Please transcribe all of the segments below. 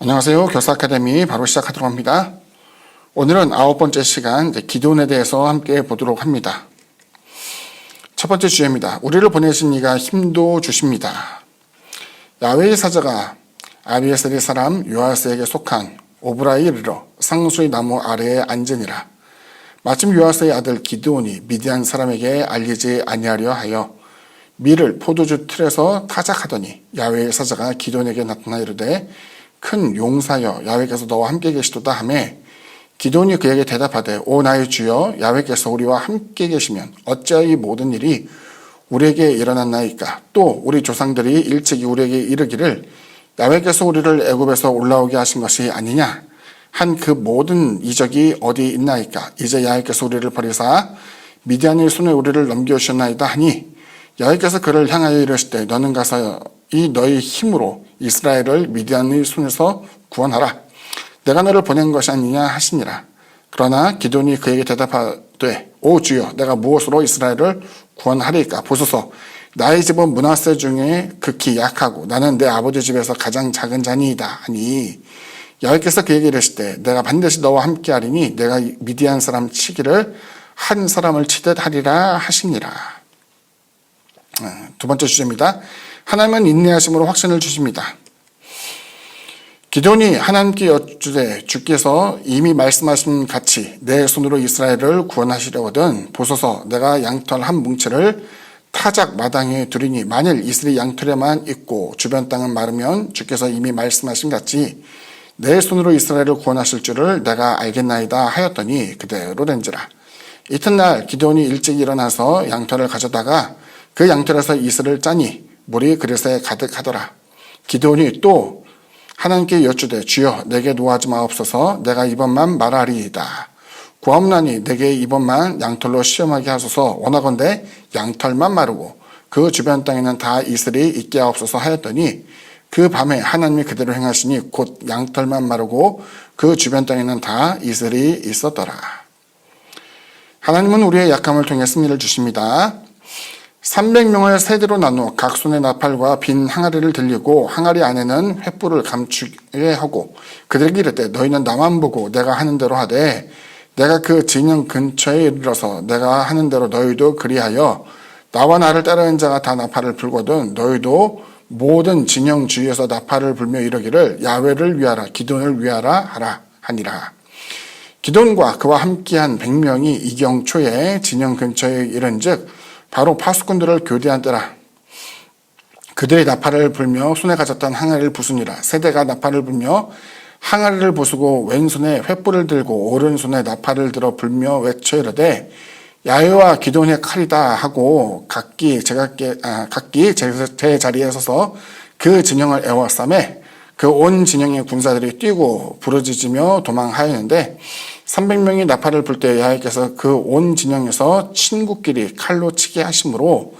안녕하세요. 교사 아카데미 바로 시작하도록 합니다. 오늘은 9번째 시간 기도원에 대해서 함께 보도록 합니다. 첫 번째 주제입니다. 우리를 보내신 이가 힘도 주십니다. 야훼의 사자가 아비에셀의 사람 요아스에게 속한 오브라에 이르러 상수의 나무 아래에 앉으니라. 마침 요아스의 아들 기드온이 미디안 사람에게 알리지 아니하려 하여 밀을 포도주 틀에서 타작하더니 야훼의 사자가 기드온에게 나타나 이르되 큰 용사여 야훼께서 너와 함께 계시도다 하매 기드온이 그에게 대답하되 오 나의 주여 야훼께서 우리와 함께 계시면 어찌하여 이 모든 일이 우리에게 일어났나이까. 또 우리 조상들이 일찍이 우리에게 이르기를 야훼께서 우리를 애굽에서 올라오게 하신 것이 아니냐 한 그 모든 이적이 어디 있나이까. 이제 야훼께서 우리를 버리사 미디안의 손에 우리를 넘겨주셨나이다 하니 야훼께서 그를 향하여 이르시되 너는 가서 이 너희 힘으로 이스라엘을 미디안의 손에서 구원하라. 내가 너를 보낸 것이 아니냐 하시니라. 그러나 기드온이 그에게 대답하되 오 주여 내가 무엇으로 이스라엘을 구원하리까. 보소서 나의 집은 므낫세 중에 극히 약하고 나는 내 아버지 집에서 가장 작은 자니이다 하니 야훼께서 그에게 이르시되 내가 반드시 너와 함께 하리니 내가 미디안 사람 치기를 한 사람을 치듯 하리라 하시니라. 두 번째 주제입니다. 하나님은 인내하심으로 확신을 주십니다. 기드온이 하나님께 여쭈되 주께서 이미 말씀하신 같이 내 손으로 이스라엘을 구원하시려거든 보소서 내가 양털 한 뭉치를 타작 마당에 두리니 만일 이슬이 양털에만 있고 주변 땅은 마르면 주께서 이미 말씀하신 같이 내 손으로 이스라엘을 구원하실 줄을 내가 알겠나이다 하였더니 그대로 된지라. 이튿날 기드온이 일찍 일어나서 양털을 가져다가 그 양털에서 이슬을 짜니 물이 그릇에 가득하더라. 기드온이 또 하나님께 여쭈되 주여 내게 노하지 마옵소서 내가 이번만 말하리이다. 구하옵나니 내게 이번만 양털로 시험하게 하소서. 원하건대 양털만 마르고 그 주변 땅에는 다 이슬이 있게 하옵소서 하였더니 그 밤에 하나님이 그대로 행하시니 곧 양털만 마르고 그 주변 땅에는 다 이슬이 있었더라. 하나님은 우리의 약함을 통해 승리를 주십니다. 300명을 세대로 나누어 각 손에 나팔과 빈 항아리를 들리고 항아리 안에는 횃불을 감추게 하고 그들에게 이르되 너희는 나만 보고 내가 하는 대로 하되 내가 그 진영 근처에 이르러서 내가 하는 대로 너희도 그리하여 나와 나를 따르는 자가 다 나팔을 불거든 너희도 모든 진영 주위에서 나팔을 불며 이르기를 야훼를 위하라 기드온을 위하라 하라 하니라. 기드온과 그와 함께한 100명이 이경초에 진영 근처에 이른즉 바로 파수꾼들을 교대한 때라. 그들의 나팔을 불며 손에 가졌던 항아리를 부수니라. 세대가 나팔을 불며 항아리를 부수고 왼손에 횃불을 들고 오른손에 나팔을 들어 불며 외쳐 이르되 야훼와 기드온의 칼이다 하고 각기 제 자리에 서서 그 진영을 에워싸매 그 온 진영의 군사들이 뛰고 부르짖으며 도망하였는데 300명이 나팔을 불 때 야훼께서 그 온 진영에서 친구끼리 칼로 치게 하심으로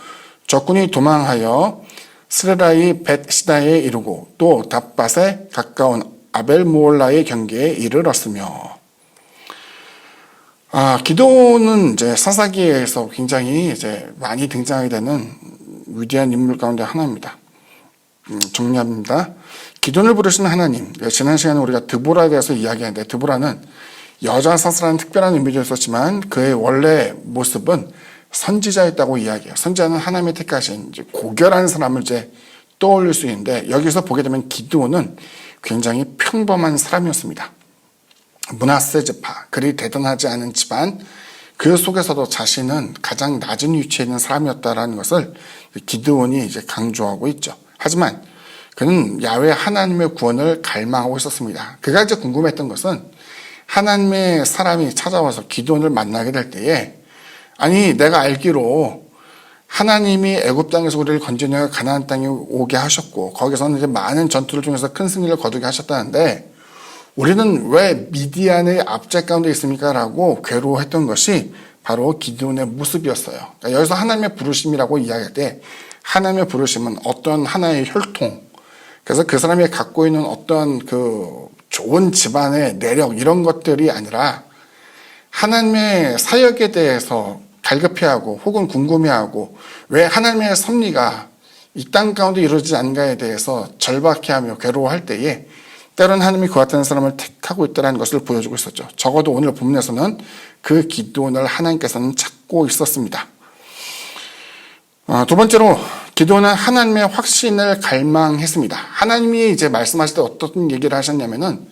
적군이 도망하여 스레라이 벳시다에 이르고 또 답밭에 가까운 아벨모올라의 경계에 이르렀으며. 기드온은 이제 사사기에서 굉장히 이제 많이 등장하게 되는 위대한 인물 가운데 하나입니다. 정리합니다. 기드온을 부르시는 하나님. 지난 시간에 우리가 드보라에 대해서 이야기했는데 드보라는 여자 사사라는 특별한 의미도 있었지만 그의 원래 모습은 선지자였다고 이야기해요. 선지자는 하나님의 택하신 이제 고결한 사람을 이제 떠올릴 수 있는데 여기서 보게 되면 기드온은 굉장히 평범한 사람이었습니다. 므낫세 지파, 그리 대단하지 않은 집안, 그 속에서도 자신은 가장 낮은 위치에 있는 사람이었다라는 것을 기드온이 이제 강조하고 있죠. 하지만 그는 야훼 하나님의 구원을 갈망하고 있었습니다. 그가 이제 궁금했던 것은 하나님의 사람이 찾아와서 기드온을 만나게 될 때에 아니 내가 알기로 하나님이 애굽 땅에서 우리를 건져내어 가나안 땅에 오게 하셨고 거기서는 이제 많은 전투를 통해서 큰 승리를 거두게 하셨다는데 우리는 왜 미디안의 압제 가운데 있습니까? 라고 괴로워했던 것이 바로 기드온의 모습이었어요. 그러니까 여기서 하나님의 부르심이라고 이야기할 때 하나님의 부르심은 어떤 하나의 혈통, 그래서 그 사람이 갖고 있는 어떤 그 좋은 집안의 내력 이런 것들이 아니라 하나님의 사역에 대해서 갈급해하고 혹은 궁금해하고 왜 하나님의 섭리가 이 땅 가운데 이루어지지 않는가에 대해서 절박해하며 괴로워할 때에 때로는 하나님이 그와 같은 사람을 택하고 있다는 것을 보여주고 있었죠. 적어도 오늘 본문에서는 그 기드온을 하나님께서는 찾고 있었습니다. 두 번째로 기드온은 하나님의 확신을 갈망했습니다. 하나님이 이제 말씀하실 때 어떤 얘기를 하셨냐면은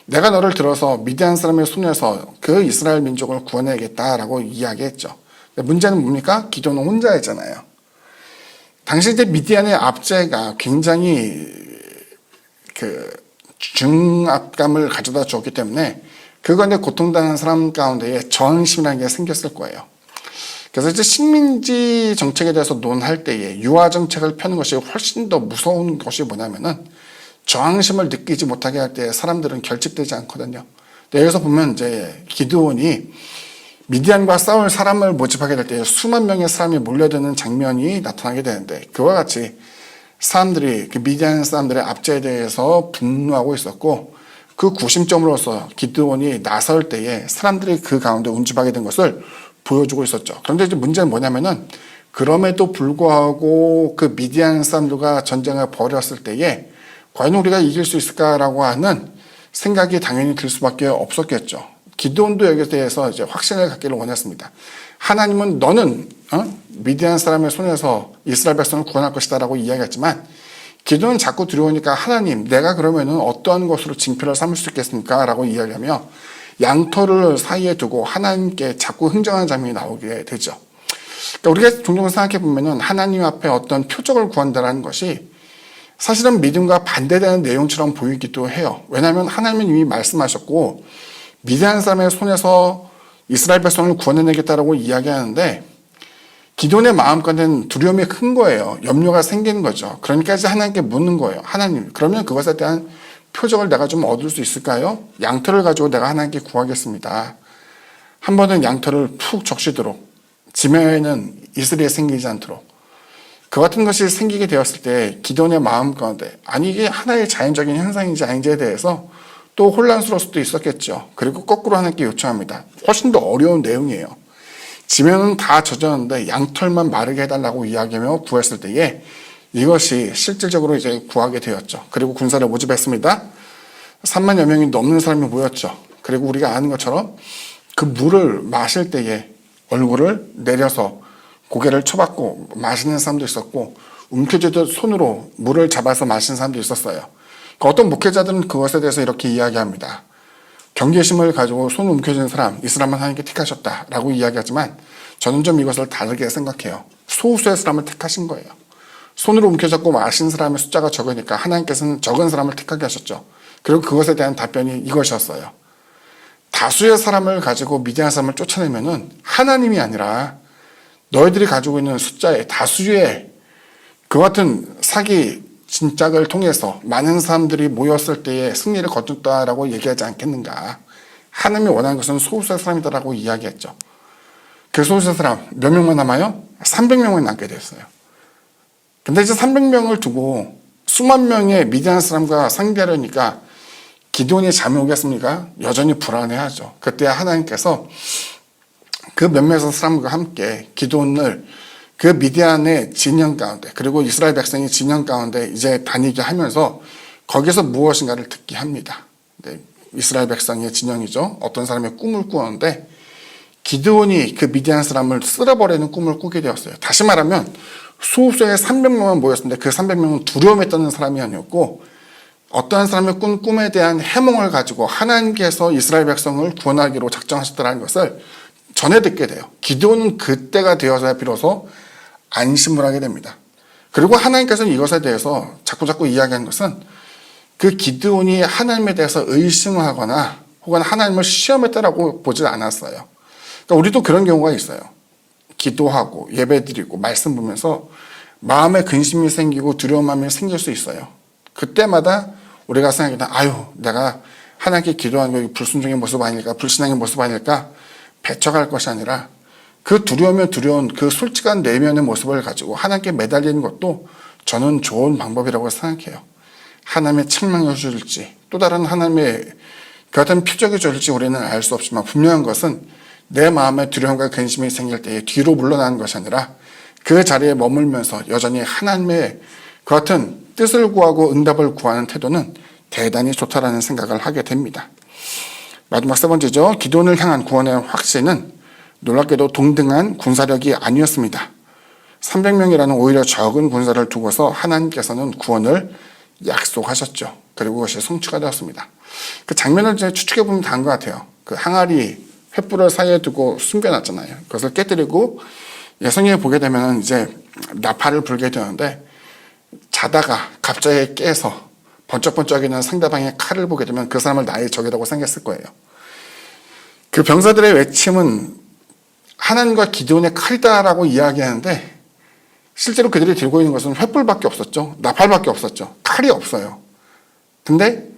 내가 너를 들어서 미디안 사람의 손에서 그 이스라엘 민족을 구원해야겠다라고 이야기했죠. 문제는 뭡니까? 기드온은 혼자였잖아요. 당시 이제 미디안의 압제가 굉장히 중압감을 가져다 주었기 때문에 그건데 고통당하는 사람 가운데에 저항심이라는 게 생겼을 거예요. 그래서 이제 식민지 정책에 대해서 논할 때에 유화 정책을 펴는 것이 훨씬 더 무서운 것이 뭐냐면은 저항심을 느끼지 못하게 할 때 사람들은 결집되지 않거든요. 여기서 보면 이제 기드온이 미디안과 싸울 사람을 모집하게 될 때 수만 명의 사람이 몰려드는 장면이 나타나게 되는데 그와 같이 사람들이 그 미디안 사람들의 압제에 대해서 분노하고 있었고 그 구심점으로서 기드온이 나설 때에 사람들이 그 가운데 운집하게 된 것을 보여주고 있었죠. 그런데 이제 문제는 뭐냐면은 그럼에도 불구하고 그 미디안 사람들과 전쟁을 벌였을 때에 과연 우리가 이길 수 있을까라고 하는 생각이 당연히 들 수밖에 없었겠죠. 기드온도 여기에 대해서 이제 확신을 갖기를 원했습니다. 하나님은 너는 미디안 사람의 손에서 이스라엘 백성을 구원할 것이다라고 이야기했지만 기드온은 자꾸 두려우니까 하나님 내가 그러면은 어떠한 것으로 징표를 삼을 수 있겠습니까? 라고 이야기하며 양털을 사이에 두고 하나님께 자꾸 흥정하는 장면이 나오게 되죠. 그러니까 우리가 종종 생각해 보면은 하나님 앞에 어떤 표적을 구한다는 것이 사실은 믿음과 반대되는 내용처럼 보이기도 해요. 왜냐하면 하나님은 이미 말씀하셨고 미디안 사람의 손에서 이스라엘 백성을 구원해내겠다라고 이야기하는데 기드온의 마음가는 두려움이 큰 거예요. 염려가 생기는 거죠. 그러니까 이제 하나님께 묻는 거예요. 하나님, 그러면 그것에 대한 표적을 내가 좀 얻을 수 있을까요? 양털을 가지고 내가 하나님께 구하겠습니다. 한 번은 양털을 푹 적시도록, 지면에는 이슬이 생기지 않도록. 그 같은 것이 생기게 되었을 때 기드온의 마음 가운데 아니 이게 하나의 자연적인 현상인지 아닌지에 대해서 또 혼란스러울 수도 있었겠죠. 그리고 거꾸로 하나님께 요청합니다. 훨씬 더 어려운 내용이에요. 지면은 다 젖었는데 양털만 마르게 해달라고 이야기하며 구했을 때에 이것이 실질적으로 이제 구하게 되었죠. 그리고 군사를 모집했습니다. 3만여 명이 넘는 사람이 모였죠. 그리고 우리가 아는 것처럼 그 물을 마실 때에 얼굴을 내려서 고개를 쳐박고 마시는 사람도 있었고 움켜쥐듯 손으로 물을 잡아서 마시는 사람도 있었어요. 어떤 목회자들은 그것에 대해서 이렇게 이야기합니다. 경계심을 가지고 손을 움켜쥐는 사람, 이 사람은 하나님께 택하셨다라고 이야기하지만 저는 좀 이것을 다르게 생각해요. 소수의 사람을 택하신 거예요. 손으로 움켜잡고 마신 사람의 숫자가 적으니까 하나님께서는 적은 사람을 택하게 하셨죠. 그리고 그것에 대한 답변이 이것이었어요. 다수의 사람을 가지고 미디안 사람을 쫓아내면은 하나님이 아니라 너희들이 가지고 있는 숫자의 다수의 그 같은 사기 진작을 통해서 많은 사람들이 모였을 때에 승리를 거뒀다라고 얘기하지 않겠는가. 하나님이 원하는 것은 소수의 사람이다라고 이야기했죠. 그 소수의 사람 몇 명만 남아요? 300명만 남게 됐어요. 근데 이제 300명을 두고 수만 명의 미디안 사람과 상대하려니까 기드온이 잠이 오겠습니까? 여전히 불안해하죠. 그때 하나님께서 그 몇몇 사람과 함께 기드온을 그 미디안의 진영 가운데 그리고 이스라엘 백성의 진영 가운데 이제 다니게 하면서 거기서 무엇인가를 듣게 합니다. 네, 이스라엘 백성의 진영이죠. 어떤 사람의 꿈을 꾸었는데 기드온이 그 미디안 사람을 쓸어버리는 꿈을 꾸게 되었어요. 다시 말하면 소수의 300명만 모였는데 그 300명은 두려움에 떠는 사람이 아니었고 어떠한 사람의 꾼 꿈에 대한 해몽을 가지고 하나님께서 이스라엘 백성을 구원하기로 작정하셨다는 것을 전해 듣게 돼요. 기드온은 그때가 되어서야 비로소 안심을 하게 됩니다. 그리고 하나님께서는 이것에 대해서 자꾸 이야기하는 것은 그 기드온이 하나님에 대해서 의심하거나 혹은 하나님을 시험했다라고 보지 않았어요. 그러니까 우리도 그런 경우가 있어요. 기도하고 예배드리고 말씀 보면서 마음에 근심이 생기고 두려움이 생길 수 있어요. 그때마다 우리가 생각하기는 아유 내가 하나님께 기도하는 거 불순종의 모습 아닐까 불신앙의 모습 아닐까 배척할 것이 아니라 그 두려우면 두려운 그 솔직한 내면의 모습을 가지고 하나님께 매달리는 것도 저는 좋은 방법이라고 생각해요. 하나님의 책망을 주실지 또 다른 하나님의 그 같은 표적이 주실지 우리는 알 수 없지만 분명한 것은 내 마음에 두려움과 근심이 생길 때에 뒤로 물러나는 것이 아니라 그 자리에 머물면서 여전히 하나님의 그 같은 뜻을 구하고 응답을 구하는 태도는 대단히 좋다라는 생각을 하게 됩니다. 마지막 세 번째죠. 기드온을 향한 구원의 확신은 놀랍게도 동등한 군사력이 아니었습니다. 300명이라는 오히려 적은 군사를 두고서 하나님께서는 구원을 약속하셨죠. 그리고 그것이 성취가 되었습니다. 그 장면을 이제 추측해 보면 다 한 것 같아요. 그 항아리 횃불을 사이에 두고 숨겨놨잖아요. 그것을 깨뜨리고 성경에 보게 되면 이제 나팔을 불게 되는데 자다가 갑자기 깨서 번쩍번쩍이는 상대방의 칼을 보게 되면 그 사람을 나의 적이라고 생각했을 거예요. 그 병사들의 외침은 하나님과 기드온의 칼이다라고 이야기하는데 실제로 그들이 들고 있는 것은 횃불밖에 없었죠. 나팔밖에 없었죠. 칼이 없어요. 근데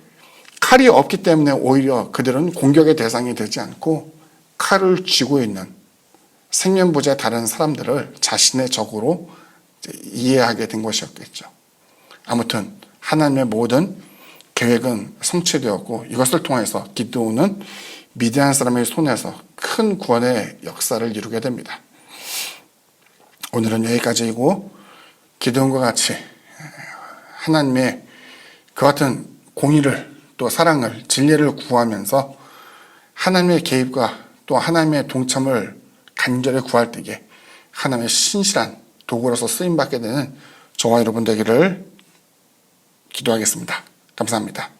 칼이 없기 때문에 오히려 그들은 공격의 대상이 되지 않고 칼을 쥐고 있는 생면부지의 다른 사람들을 자신의 적으로 이해하게 된 것이었겠죠. 아무튼 하나님의 모든 계획은 성취되었고 이것을 통해서 기드온은 미디안 사람의 손에서 큰 구원의 역사를 이루게 됩니다. 오늘은 여기까지이고 기드온과 같이 하나님의 그 같은 공의를 또 사랑을 진리를 구하면서 하나님의 개입과 또 하나님의 동참을 간절히 구할 때에 하나님의 신실한 도구로서 쓰임받게 되는 저와 여러분 되기를 기도하겠습니다. 감사합니다.